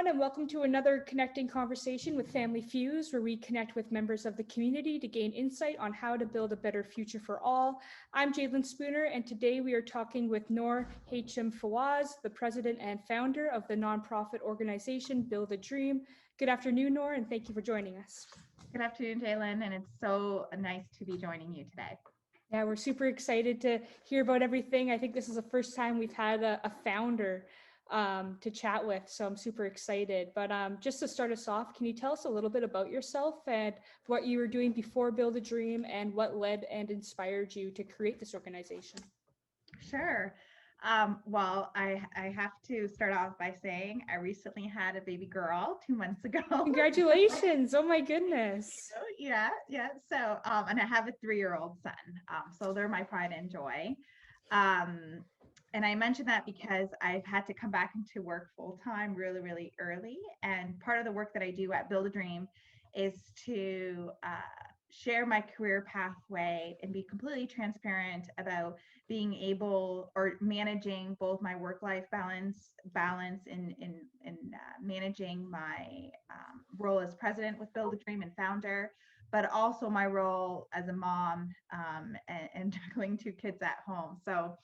everyone, and welcome to another Connecting Conversation with Family Fuse, where we connect with members of the community to gain insight on how to build a better future for all. I'm Jaydlin Spooner, and today we are talking with Nour Hachem-Fawaz, the president and founder of the nonprofit organization Build a Dream. Good afternoon, Nour, and thank you for joining us. Good afternoon, Jaylin, and it's so nice to be joining you today. Yeah, we're super excited to hear about everything. I think this is the first time we've had a founder to chat with, so I'm super excited. But just to start us off, can you tell us a little bit about yourself and what you were doing before Build a Dream and what led and inspired you to create this organization? Sure. Well, I have to start off by saying I recently had a baby girl 2 months ago. Congratulations. Oh my goodness. Yeah. So, and I have a 3-year-old son. So they're my pride and joy. And I mentioned that because I've had to come back into work full time really early. And part of the work that I do at Build a Dream is to share my career pathway and be completely transparent about being able or managing both my work-life balance in managing my role as president with Build a Dream and founder, but also my role as a mom and juggling 2 kids at home. So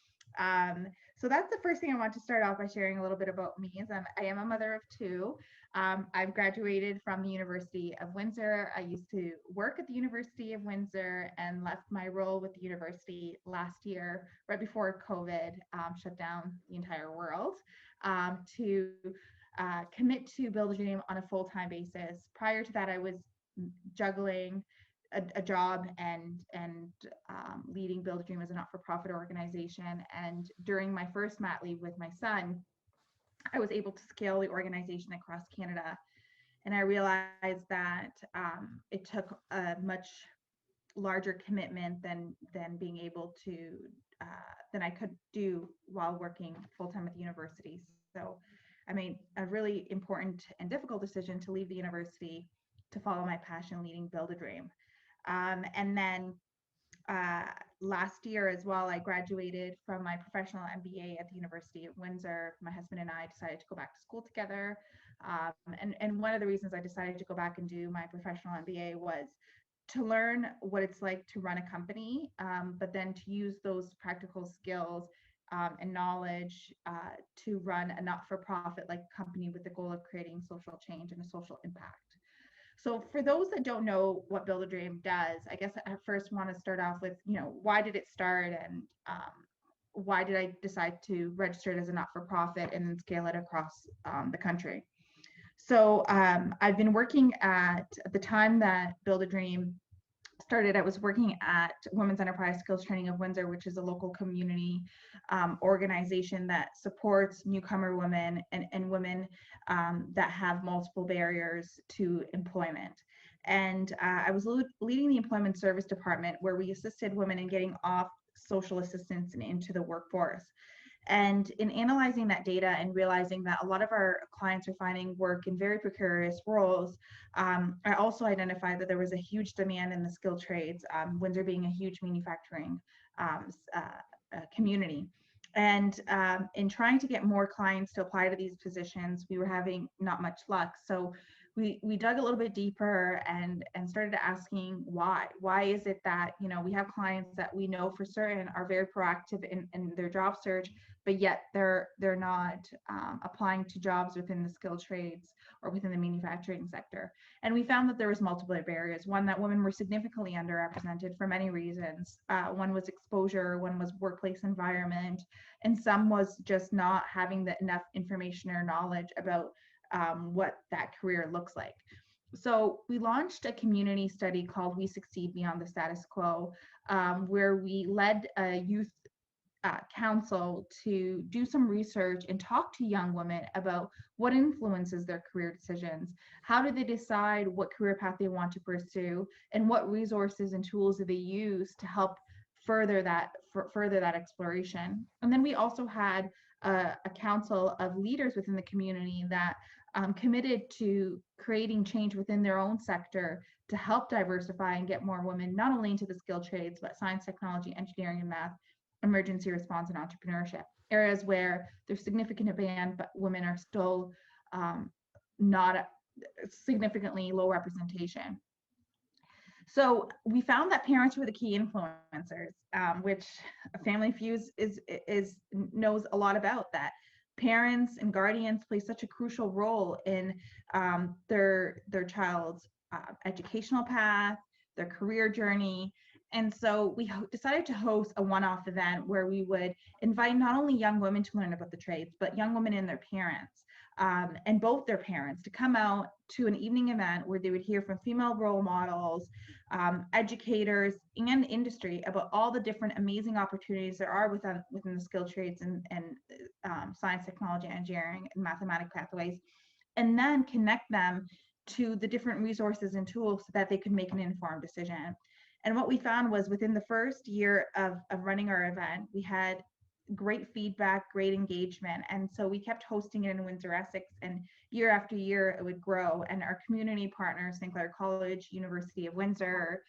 that's the first thing I want to start off by sharing a little bit about me. I am a mother of 2. I've graduated from the University of Windsor. I used to work at the University of Windsor and left my role with the university last year, right before COVID shut down the entire world, to commit to Build a Dream on a full-time basis. Prior to that, I was juggling a job and leading Build a Dream as a not-for-profit organization. And during my first mat leave with my son, I was able to scale the organization across Canada. And I realized that it took a much larger commitment than being able to, than I could do while working full-time at the university. So I made a really important and difficult decision to leave the university to follow my passion leading Build a Dream. And then last year as well, I graduated from my professional MBA at the University of Windsor. My husband and I decided to go back to school together. And one of the reasons I decided to go back and do my professional MBA was to learn what it's like to run a company, but then to use those practical skills and knowledge to run a not-for-profit like company with the goal of creating social change and a social impact. So for those that don't know what Build a Dream does, I guess I first want to start off with, why did it start and why did I decide to register it as a not-for-profit and then scale it across the country? So I've been working at the time that Build a Dream started, I was working at Women's Enterprise Skills Training of Windsor, which is a local community organization that supports newcomer women and women that have multiple barriers to employment. And I was leading the employment service department, where we assisted women in getting off social assistance and into the workforce. And in analyzing that data and realizing that a lot of our clients are finding work in very precarious roles, I also identified that there was a huge demand in the skilled trades, Windsor being a huge manufacturing community. And in trying to get more clients to apply to these positions, we were having not much luck. So we dug a little bit deeper and started asking why. Why is it that, we have clients that we know for certain are very proactive in their job search, but yet they're not applying to jobs within the skilled trades or within the manufacturing sector. And we found that there was multiple barriers. One, that women were significantly underrepresented for many reasons. One was exposure, one was workplace environment, and some was just not having enough information or knowledge about what that career looks like. So we launched a community study called We Succeed Beyond the Status Quo, where we led a youth council to do some research and talk to young women about what influences their career decisions, how do they decide what career path they want to pursue, and what resources and tools do they use to help further that exploration. And then we also had a council of leaders within the community that committed to creating change within their own sector to help diversify and get more women not only into the skilled trades, but science, technology, engineering, and math, emergency response, and entrepreneurship, areas where there's significant demand, but women are still not a significantly low representation. So we found that parents were the key influencers, which Family Fuse knows a lot about. That parents and guardians play such a crucial role in their child's educational path, their career journey. And so we decided to host a one-off event where we would invite not only young women to learn about the trades, but young women and their parents, and both their parents, to come out to an evening event where they would hear from female role models, educators, and industry about all the different amazing opportunities there are within the skilled trades and science, technology, engineering, and mathematics pathways, and then connect them to the different resources and tools so that they could make an informed decision. And what we found was within the first year of running our event, we had great feedback, great engagement. And so we kept hosting it in Windsor, Essex, and year after year it would grow. And our community partners, St. Clair College, University of Windsor,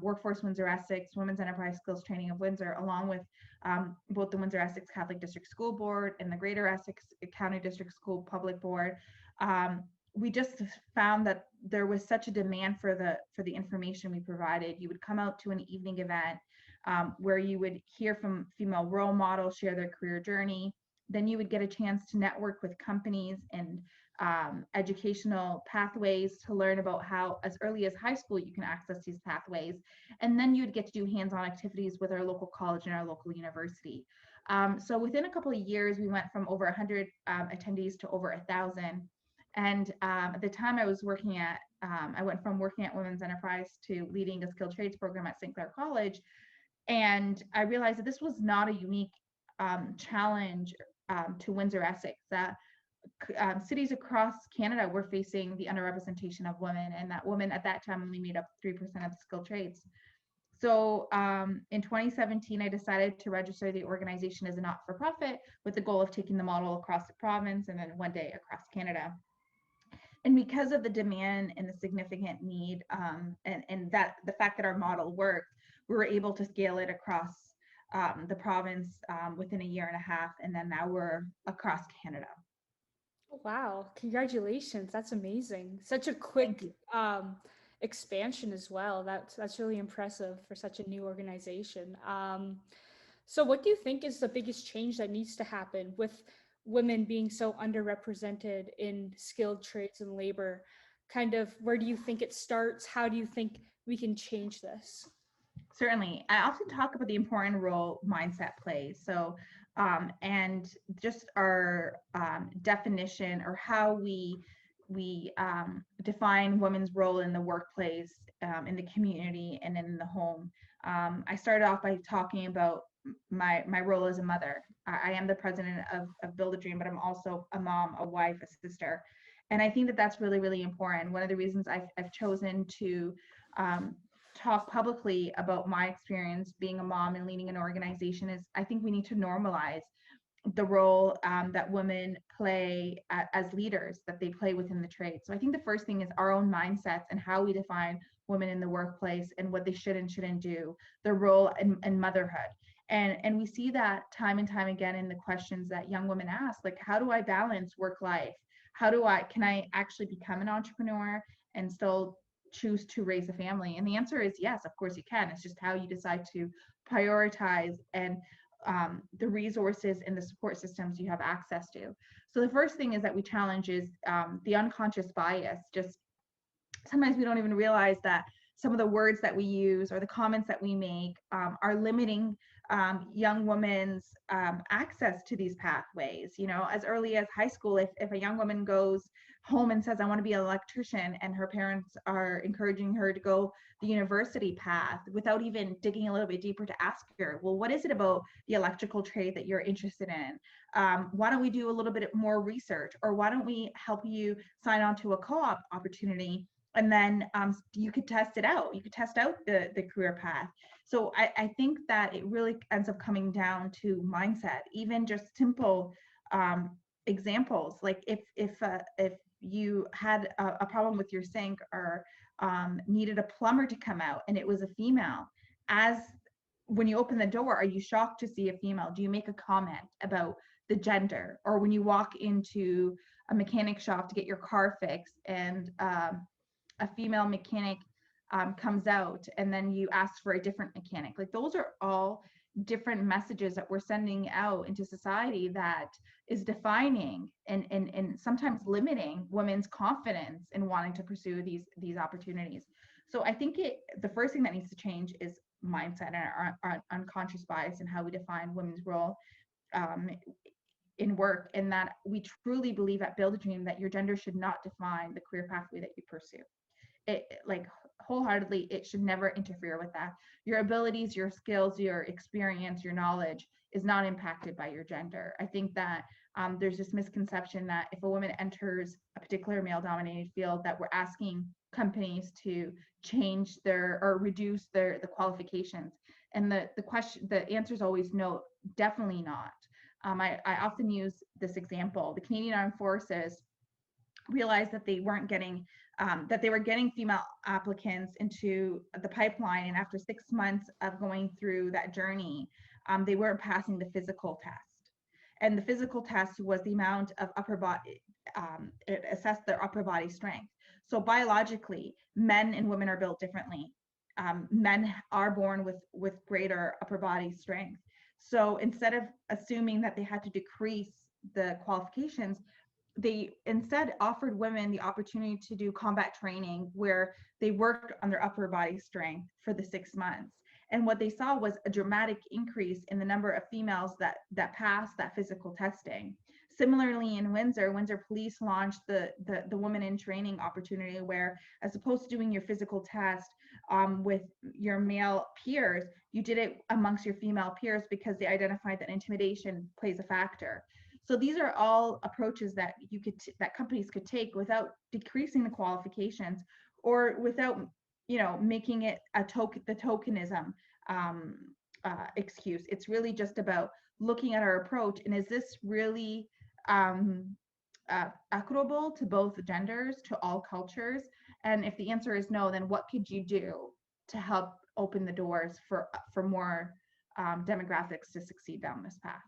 Workforce Windsor Essex, Women's Enterprise Skills Training of Windsor, along with both the Windsor Essex Catholic District School Board and the Greater Essex County District School Public Board, we just found that there was such a demand for the information we provided. You would come out to an evening event where you would hear from female role models, share their career journey. Then you would get a chance to network with companies and educational pathways to learn about how, as early as high school, you can access these pathways. And then you would get to do hands-on activities with our local college and our local university. So within a couple of years, we went from over 100 attendees to over 1,000. And at the time I was working at, I went from working at Women's Enterprise to leading a skilled trades program at St. Clair College. And I realized that this was not a unique challenge to Windsor, Essex, that cities across Canada were facing the underrepresentation of women, and that women at that time only made up 3% of the skilled trades. So in 2017, I decided to register the organization as a not-for-profit with the goal of taking the model across the province and then one day across Canada. And because of the demand and the significant need, and that the fact that our model worked, we were able to scale it across the province within a year and a half, and then now we're across Canada. Wow, congratulations. That's amazing. Such a quick expansion as well. That's really impressive for such a new organization. So what do you think is the biggest change that needs to happen with women being so underrepresented in skilled trades and labor? Kind of, where do you think it starts? How do you think we can change this? Certainly. I often talk about the important role mindset plays. So, and just our definition, or how we define women's role in the workplace, in the community, and in the home. I started off by talking about my role as a mother. I am the president of Build a Dream, but I'm also a mom, a wife, a sister. And I think that that's really, really important. One of the reasons I've chosen to talk publicly about my experience being a mom and leading an organization is I think we need to normalize the role that women play as leaders, that they play within the trade. So I think the first thing is our own mindsets and how we define women in the workplace and what they should and shouldn't do, their role in motherhood. And we see that time and time again in the questions that young women ask, like, how do I balance work life? Can I actually become an entrepreneur and still choose to raise a family? And the answer is yes, of course you can. It's just how you decide to prioritize and the resources and the support systems you have access to. So the first thing is that we challenge is the unconscious bias. Just sometimes we don't even realize that some of the words that we use or the comments that we make are limiting young women's access to these pathways. You know, as early as high school, if a young woman goes home and says, I want to be an electrician, and her parents are encouraging her to go the university path without even digging a little bit deeper to ask her, well, what is it about the electrical trade that you're interested in? Why don't we do a little bit more research? Or why don't we help you sign on to a co-op opportunity? And then you could test it out. You could test out the career path. So I think that it really ends up coming down to mindset. Even just simple examples, like if you had a problem with your sink, or needed a plumber to come out and it was a female, when you open the door, are you shocked to see a female? Do you make a comment about the gender? Or when you walk into a mechanic shop to get your car fixed, and a female mechanic comes out, and then you ask for a different mechanic. Like, those are all different messages that we're sending out into society that is defining and sometimes limiting women's confidence in wanting to pursue these opportunities. So I think the first thing that needs to change is mindset and our unconscious bias and how we define women's role in work, and that we truly believe at Build a Dream that your gender should not define the career pathway that you pursue. It, like, wholeheartedly, it should never interfere with that. Your abilities, your skills, your experience, your knowledge is not impacted by your gender. I think that there's this misconception that if a woman enters a particular male-dominated field, that we're asking companies to change their or reduce the qualifications. And the answer is always no, definitely not. I often use this example. The Canadian Armed Forces realized that they weren't getting that they were getting female applicants into the pipeline, and after 6 months of going through that journey, they weren't passing the physical test. And the physical test was the amount of upper body, it assessed their upper body strength. So biologically, men and women are built differently. Men are born with greater upper body strength. So instead of assuming that they had to decrease the qualifications, they instead offered women the opportunity to do combat training where they worked on their upper body strength for the 6 months. And what they saw was a dramatic increase in the number of females that passed that physical testing. Similarly, in Windsor Police launched the Woman in Training opportunity, where as opposed to doing your physical test with your male peers, you did it amongst your female peers because they identified that intimidation plays a factor. So these are all approaches that that companies could take without decreasing the qualifications or without, making it the tokenism excuse. It's really just about looking at our approach, and is this really equitable to both genders, to all cultures? And if the answer is no, then what could you do to help open the doors for more demographics to succeed down this path?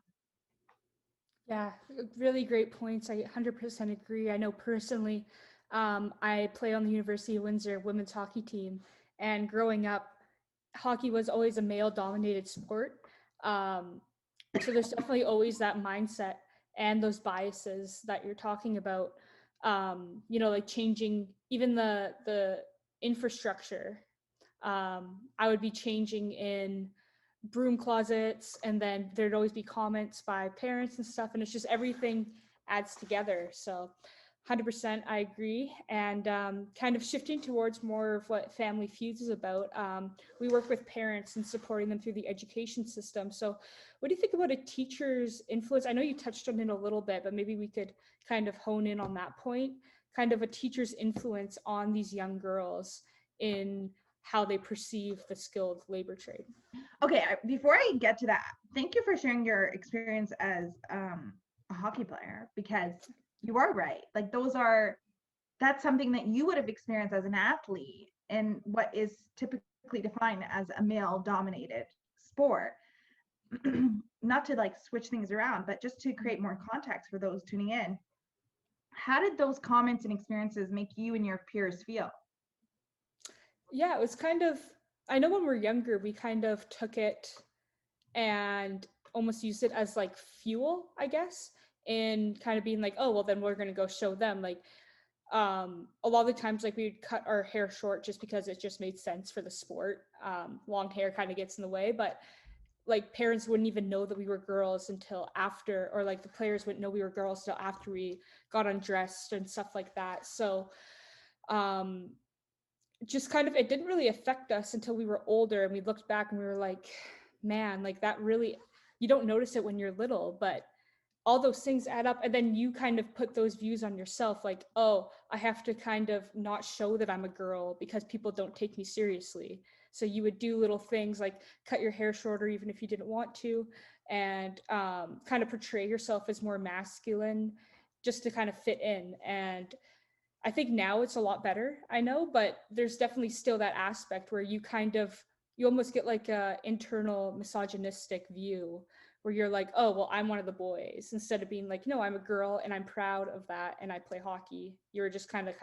Yeah, really great points. I 100% agree. I know personally, I play on the University of Windsor women's hockey team, and growing up, hockey was always a male-dominated sport. So there's definitely always that mindset and those biases that you're talking about. Like changing even the infrastructure. I would be changing in broom closets, and then there'd always be comments by parents and stuff, and it's just everything adds together. So 100% I agree. And kind of shifting towards more of what Family Feuds is about, we work with parents and supporting them through the education system. So what do you think about a teacher's influence? I know you touched on it a little bit, but maybe we could kind of hone in on that point, kind of a teacher's influence on these young girls in how they perceive the skilled labor trade. Okay, before I get to that, thank you for sharing your experience as a hockey player, because you are right. Like, that's something that you would have experienced as an athlete in what is typically defined as a male-dominated sport. Not to like switch things around, but just to create more context for those tuning in. How did those comments and experiences make you and your peers feel? Yeah, it was kind of, I know when we're younger, we kind of took it and almost used it as like fuel, I guess, and kind of being like, oh, well, then we're going to go show them. Like, a lot of the times, like, we'd cut our hair short just because it just made sense for the sport. Long hair kind of gets in the way, but like parents wouldn't even know that we were girls until after, or like the players wouldn't know we were girls until after we got undressed and stuff like that. So, just kind of, it didn't really affect us until we were older and we looked back and we were like, man, like that really, you don't notice it when you're little, but all those things add up. And then you kind of put those views on yourself, like, oh, I have to kind of not show that I'm a girl because people don't take me seriously. So you would do little things like cut your hair shorter even if you didn't want to, and kind of portray yourself as more masculine just to kind of fit in. And I think now it's a lot better, I know, but there's definitely still that aspect where you kind of, you almost get like a internal misogynistic view where you're like, oh, well, I'm one of the boys, instead of being like, no, I'm a girl and I'm proud of that and I play hockey. You're just kind of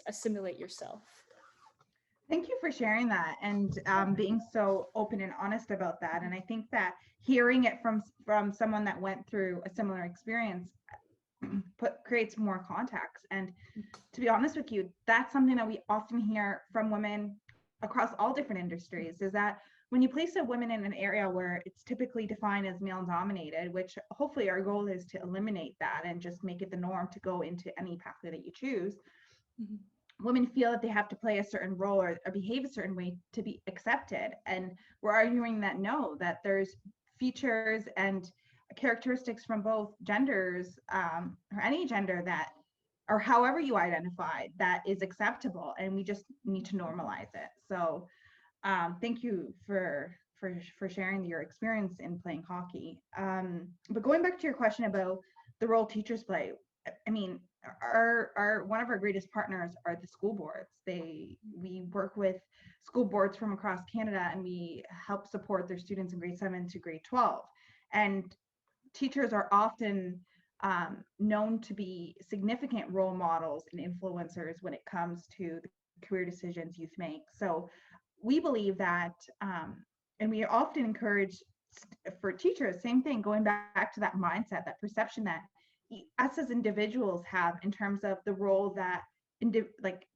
assimilate yourself. Thank you for sharing that and being so open and honest about that. And I think that hearing it from someone that went through a similar experience creates more context. And to be honest with you, that's something that we often hear from women across all different industries, is that when you place a woman in an area where it's typically defined as male dominated, which hopefully our goal is to eliminate that and just make it the norm to go into any pathway that you choose. Mm-hmm. Women feel that they have to play a certain role or behave a certain way to be accepted. And we're arguing that no, that there's features and characteristics from both genders, or any gender, that, or however you identify, that is acceptable, and we just need to normalize it. So thank you for sharing your experience in playing hockey. But going back to your question about the role teachers play, I mean, our one of our greatest partners are the school boards. We work with school boards from across Canada, and we help support their students in grade 7 to grade 12. And teachers are often known to be significant role models and influencers when it comes to the career decisions youth make. So we believe that, and we often encourage for teachers, same thing, going back to that mindset, that perception that us as individuals have in terms of the role that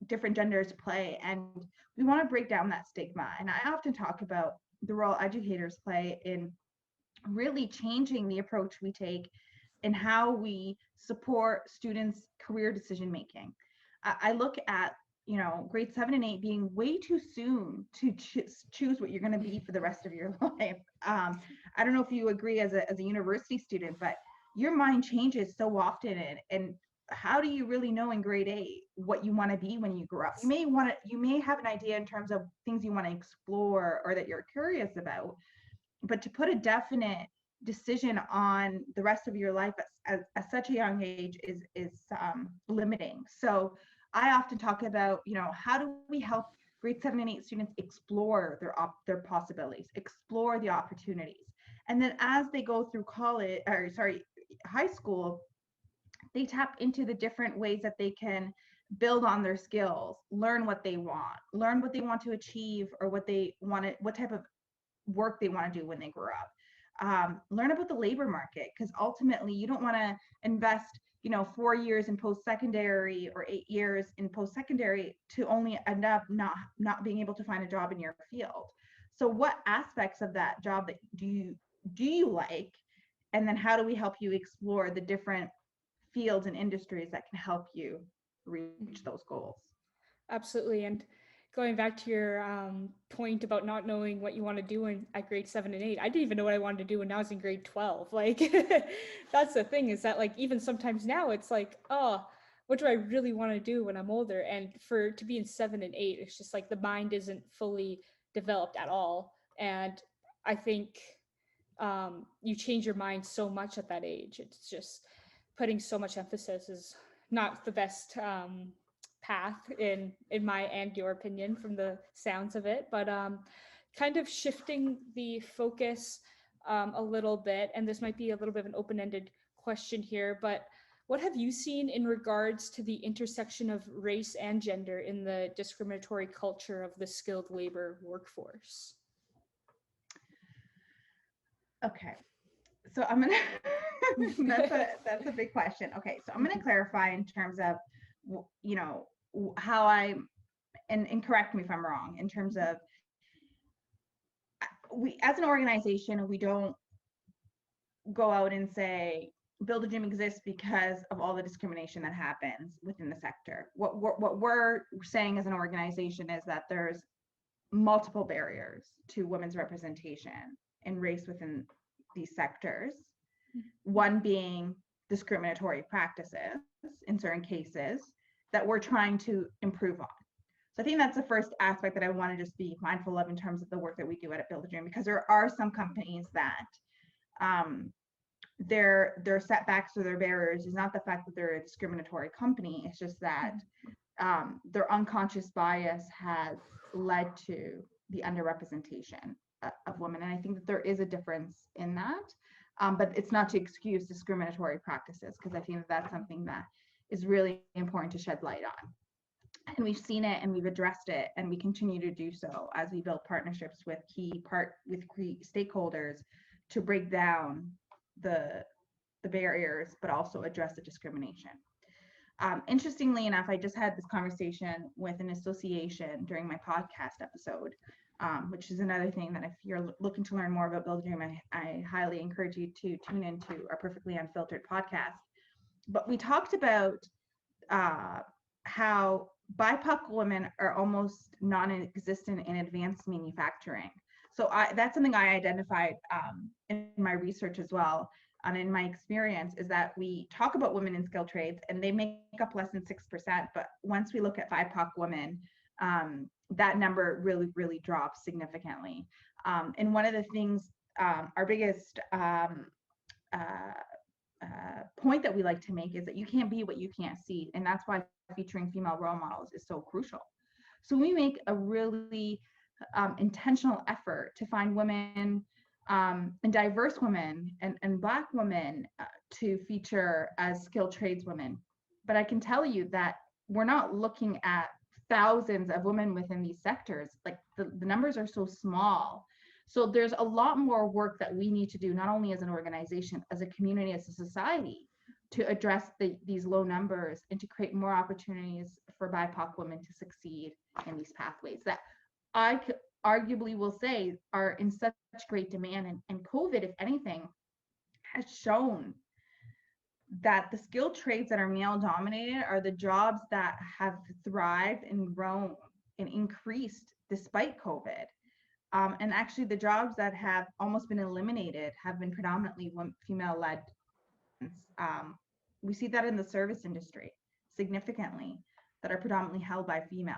different genders play. And we want to break down that stigma. And I often talk about the role educators play in really changing the approach we take in how we support students' career decision making. I look at, grade 7 and 8 being way too soon to choose what you're going to be for the rest of your life. I don't know if you agree as a university student, but your mind changes so often, and how do you really know in grade 8 what you want to be when you grow up? You may have an idea in terms of things you want to explore or that you're curious about, but to put a definite decision on the rest of your life at such a young age is limiting. So I often talk about, how do we help grade 7 and 8 students explore their possibilities, explore the opportunities, and then as they go through high school, they tap into the different ways that they can build on their skills, learn what they want to achieve, or what type of work they want to do when they grow up. Learn about the labor market, because ultimately you don't want to invest 4 years in post-secondary or 8 years in post-secondary to only end up not being able to find a job in your field. So what aspects of that job that do you like, and then how do we help you explore the different fields and industries that can help you reach those goals? Absolutely. And going back to your point about not knowing what you want to do at grade 7 and 8, I didn't even know what I wanted to do when I was in grade 12. Like, that's the thing, is that like even sometimes now it's like, oh, what do I really want to do when I'm older? And to be in 7 and 8, it's just like the mind isn't fully developed at all. And I think you change your mind so much at that age. It's just putting so much emphasis is not the best path in my and your opinion, from the sounds of it. But kind of shifting the focus a little bit, and this might be a little bit of an open-ended question here, but what have you seen in regards to the intersection of race and gender in the discriminatory culture of the skilled labor workforce? Okay, so I'm gonna that's a big question. Okay, so I'm gonna clarify in terms of how and correct me if I'm wrong, in terms of we as an organization, we don't go out and say Build a Gym exists because of all the discrimination that happens within the sector. What we're saying as an organization is that there's multiple barriers to women's representation and race within these sectors. One being discriminatory practices in certain cases that we're trying to improve on. So I think that's the first aspect that I want to just be mindful of in terms of the work that we do at Build a Gym, because there are some companies that their setbacks or their barriers is not the fact that they're a discriminatory company. It's just that their unconscious bias has led to the underrepresentation of women. And I think that there is a difference in that, but it's not to excuse discriminatory practices, because I think that that's something that is really important to shed light on. And we've seen it and we've addressed it, and we continue to do so as we build partnerships with key stakeholders to break down the barriers, but also address the discrimination. Interestingly enough, I just had this conversation with an association during my podcast episode, which is another thing that if you're looking to learn more about Build a Dream, I highly encourage you to tune into our Perfectly Unfiltered podcast. But we talked about how BIPOC women are almost non-existent in advanced manufacturing. So that's something I identified in my research as well. And in my experience is that we talk about women in skilled trades and they make up less than 6%. But once we look at BIPOC women, that number really, really drops significantly. And one of the things, our biggest point that we like to make is that you can't be what you can't see. And that's why featuring female role models is so crucial. So we make a really intentional effort to find women and diverse women and Black women to feature as skilled tradeswomen. But I can tell you that we're not looking at thousands of women within these sectors. Like the numbers are so small. So there's a lot more work that we need to do, not only as an organization, as a community, as a society, to address these low numbers and to create more opportunities for BIPOC women to succeed in these pathways that I could arguably will say are in such great demand. And COVID, if anything, has shown that the skilled trades that are male dominated are the jobs that have thrived and grown and increased despite COVID. And actually the jobs that have almost been eliminated have been predominantly female-led. We see that in the service industry significantly, that are predominantly held by females.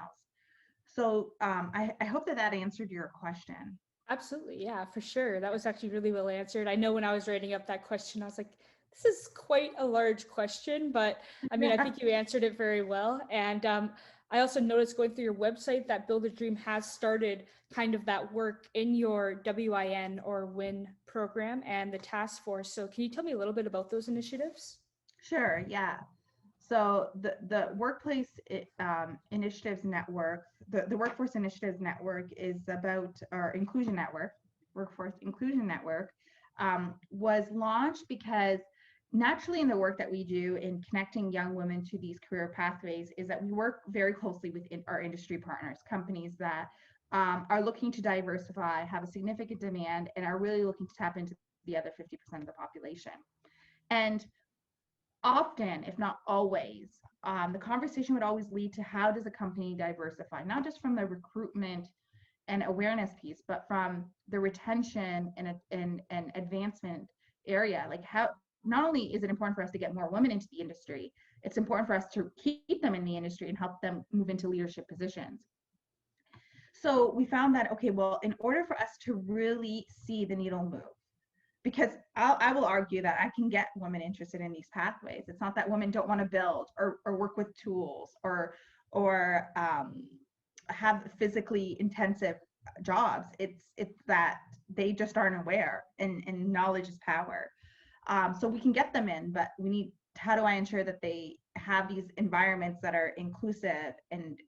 So I hope that answered your question. Absolutely. Yeah, for sure. That was actually really well answered. I know when I was writing up that question, I was like, this is quite a large question, but I mean, I think you answered it very well. And I also noticed going through your website that Build a Dream has started kind of that work in your WIN or WIN program and the task force. So can you tell me a little bit about those initiatives? Sure, yeah. So the Workplace Initiatives Network, the Workforce Initiatives Network is about our Inclusion Network, Workforce Inclusion Network, was launched because naturally in the work that we do in connecting young women to these career pathways is that we work very closely with our industry partners, companies that are looking to diversify, have a significant demand, and are really looking to tap into the other 50% of the population. And often, if not always, the conversation would always lead to how does a company diversify, not just from the recruitment and awareness piece, but from the retention and advancement area. Like how, not only is it important for us to get more women into the industry, it's important for us to keep them in the industry and help them move into leadership positions. So we found that, okay, well, in order for us to really see the needle move, because I will argue that I can get women interested in these pathways. It's not that women don't want to build or work with tools or have physically intensive jobs. It's that they just aren't aware, and knowledge is power. So we can get them in, but we need, how do I ensure that they have these environments that are inclusive and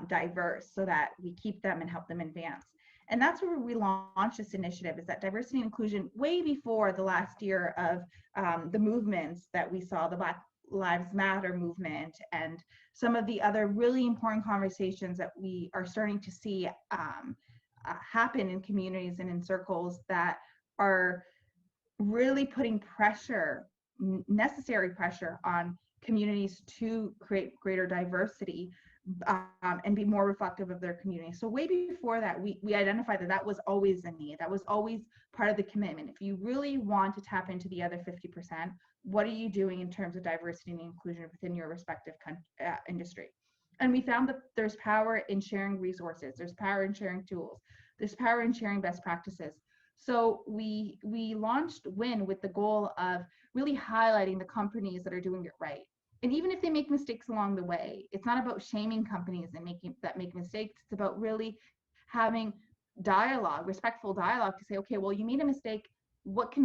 diverse so that we keep them and help them advance? And that's where we launched this initiative, is that diversity and inclusion way before the last year of the movements that we saw, the Black Lives Matter movement and some of the other really important conversations that we are starting to see happen in communities and in circles that are really putting pressure, necessary pressure, on communities to create greater diversity and be more reflective of their community. So way before that, we identified that was always a need. That was always part of the commitment. If you really want to tap into the other 50%, what are you doing in terms of diversity and inclusion within your respective industry? And we found that there's power in sharing resources. There's power in sharing tools. There's power in sharing best practices. So we launched WIN with the goal of really highlighting the companies that are doing it right. And even if they make mistakes along the way, it's not about shaming companies and make mistakes. It's about really having dialogue, respectful dialogue to say, okay, well, you made a mistake.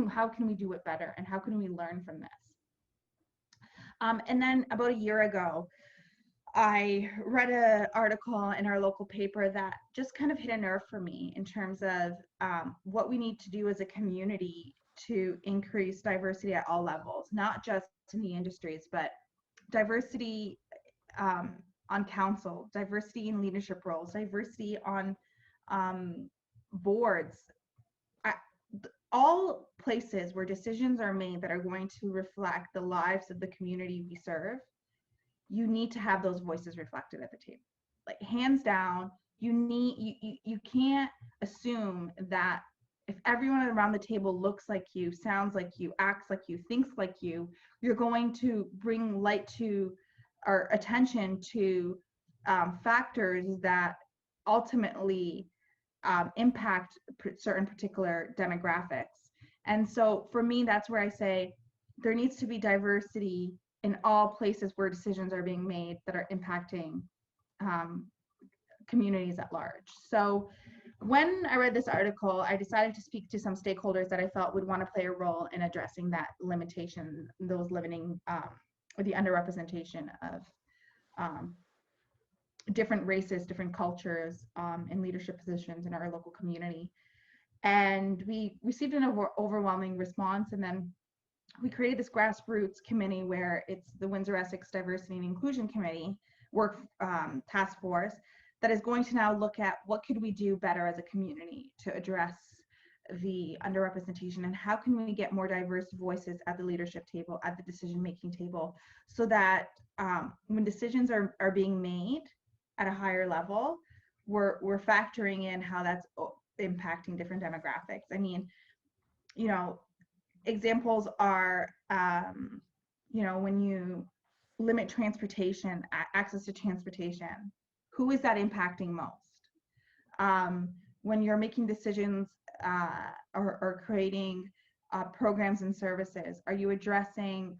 How can we do it better? And how can we learn from this? And then about a year ago, I read an article in our local paper that just kind of hit a nerve for me in terms of what we need to do as a community to increase diversity at all levels, not just in the industries, but diversity on council, diversity in leadership roles, diversity on boards, all places where decisions are made that are going to reflect the lives of the community we serve. You need to have those voices reflected at the table. Like, hands down, you can't assume that if everyone around the table looks like you, sounds like you, acts like you, thinks like you, you're going to bring light to our attention to factors that ultimately impact certain particular demographics. And so for me, that's where I say there needs to be diversity in all places where decisions are being made that are impacting communities at large. So when I read this article, I decided to speak to some stakeholders that I felt would want to play a role in addressing that limitation, those limiting or the underrepresentation of different races, different cultures in leadership positions in our local community. And we received an overwhelming response, and then we created this grassroots committee where it's the Windsor-Essex Diversity and Inclusion Committee task force that is going to now look at what could we do better as a community to address the underrepresentation, and how can we get more diverse voices at the leadership table, at the decision-making table, so that when decisions are being made at a higher level, we're factoring in how that's impacting different demographics. I mean, you know, examples are, you know, when you limit transportation, access to transportation, who is that impacting most? When you're making decisions or creating programs and services, are you addressing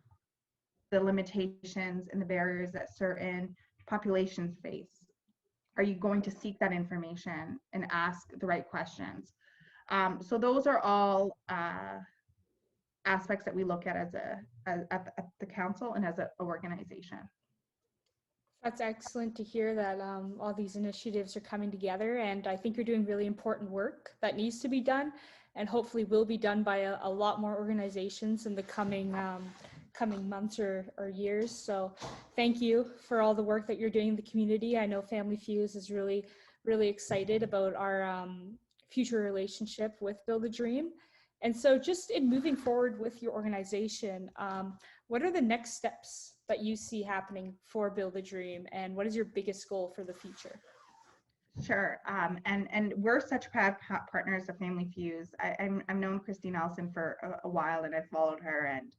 the limitations and the barriers that certain populations face? Are you going to seek that information and ask the right questions? So those are all aspects that we look at at the council and as an organization. That's excellent to hear that all these initiatives are coming together, and I think you're doing really important work that needs to be done, and hopefully will be done by a lot more organizations in the coming months or years. So thank you for all the work that you're doing in the community. I know Family Fuse is really excited about our future relationship with Build a Dream. And so just in moving forward with your organization, what are the next steps that you see happening for Build a Dream, and what is your biggest goal for the future? Sure. And we're such proud partners of Family Fuse. I've known Christy Nelson for a while, and I've followed her, and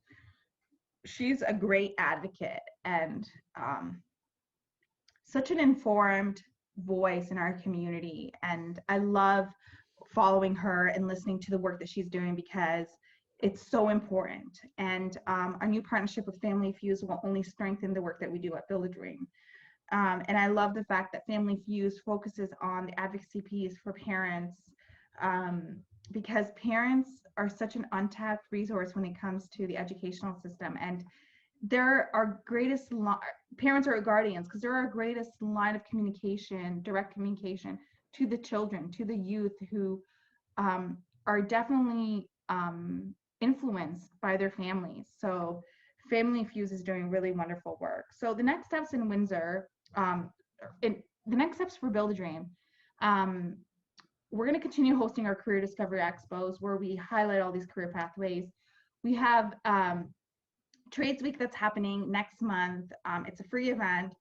she's a great advocate and such an informed voice in our community. And I love following her and listening to the work that she's doing, because it's so important. And our new partnership with Family Fuse will only strengthen the work that we do at Build a Dream. And I love the fact that Family Fuse focuses on the advocacy piece for parents, because parents are such an untapped resource when it comes to the educational system. And they're our greatest, parents are guardians, because they're our greatest line of communication, direct communication to the children, to the youth who are definitely influenced by their families. So Family Fuse is doing really wonderful work. So the next steps in Windsor, the next steps for Build a Dream, we're going to continue hosting our Career Discovery Expos, where we highlight all these career pathways. We have Trades Week that's happening next month. It's a free event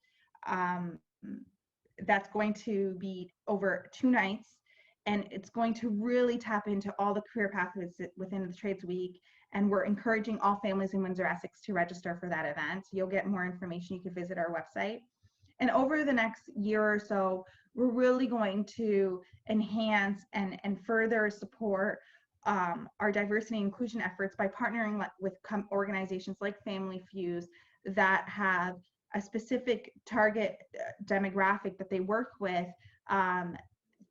that's going to be over 2 nights, and it's going to really tap into all the career pathways within the Trades Week. And we're encouraging all families in Windsor-Essex to register for that event. You'll get more information. You can visit our website. And over the next year or so, we're really going to enhance and further support our diversity and inclusion efforts by partnering with organizations like Family Fuse that have a specific target demographic that they work with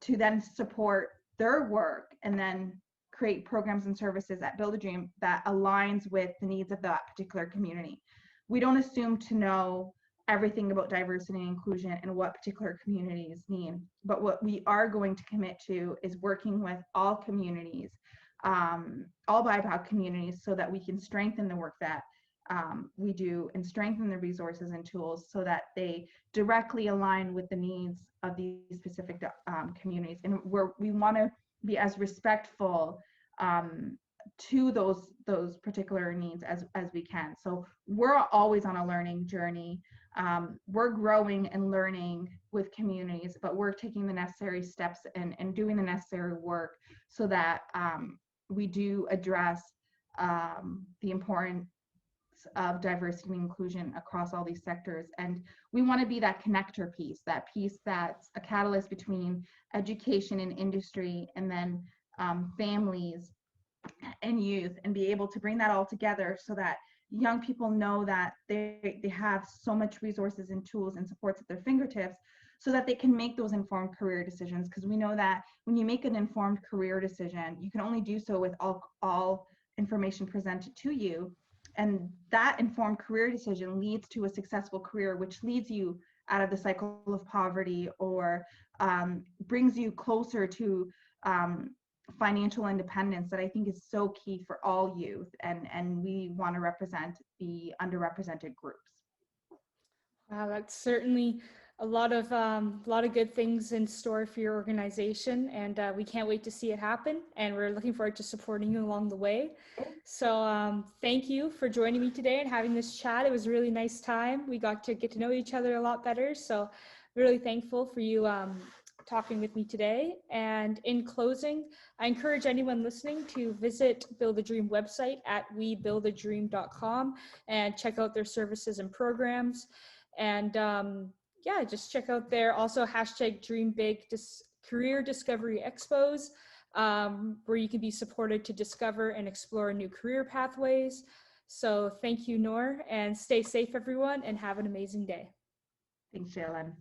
to then support their work and then create programs and services at Build a Dream that aligns with the needs of that particular community. We don't assume to know everything about diversity and inclusion and what particular communities need, but what we are going to commit to is working with all communities, all BIPOC communities, so that we can strengthen the work that we do and strengthen the resources and tools so that they directly align with the needs of these specific communities. And we want to be as respectful to those particular needs as we can. So we're always on a learning journey. We're growing and learning with communities, but we're taking the necessary steps and doing the necessary work so that we do address the importance of diversity and inclusion across all these sectors. And we want to be that connector piece that's a catalyst between education and industry, and then families and youth, and be able to bring that all together so that young people know that they have so much resources and tools and supports at their fingertips so that they can make those informed career decisions. Because we know that when you make an informed career decision, you can only do so with all information presented to you. And that informed career decision leads to a successful career, which leads you out of the cycle of poverty, or brings you closer to financial independence, that I think is so key for all youth. And we want to represent the underrepresented groups. Wow, that's certainly a lot of good things in store for your organization, and we can't wait to see it happen. And we're looking forward to supporting you along the way. So thank you for joining me today and having this chat. It was a really nice time. We got to get to know each other a lot better. So really thankful for you talking with me today. And in closing, I encourage anyone listening to visit Build a Dream website at webuildadream.com and check out their services and programs. And yeah, just check out their also #DreamBig Career Discovery Expos, where you can be supported to discover and explore new career pathways. So thank you, Nour, and stay safe, everyone, and have an amazing day. Thanks, Jaylin.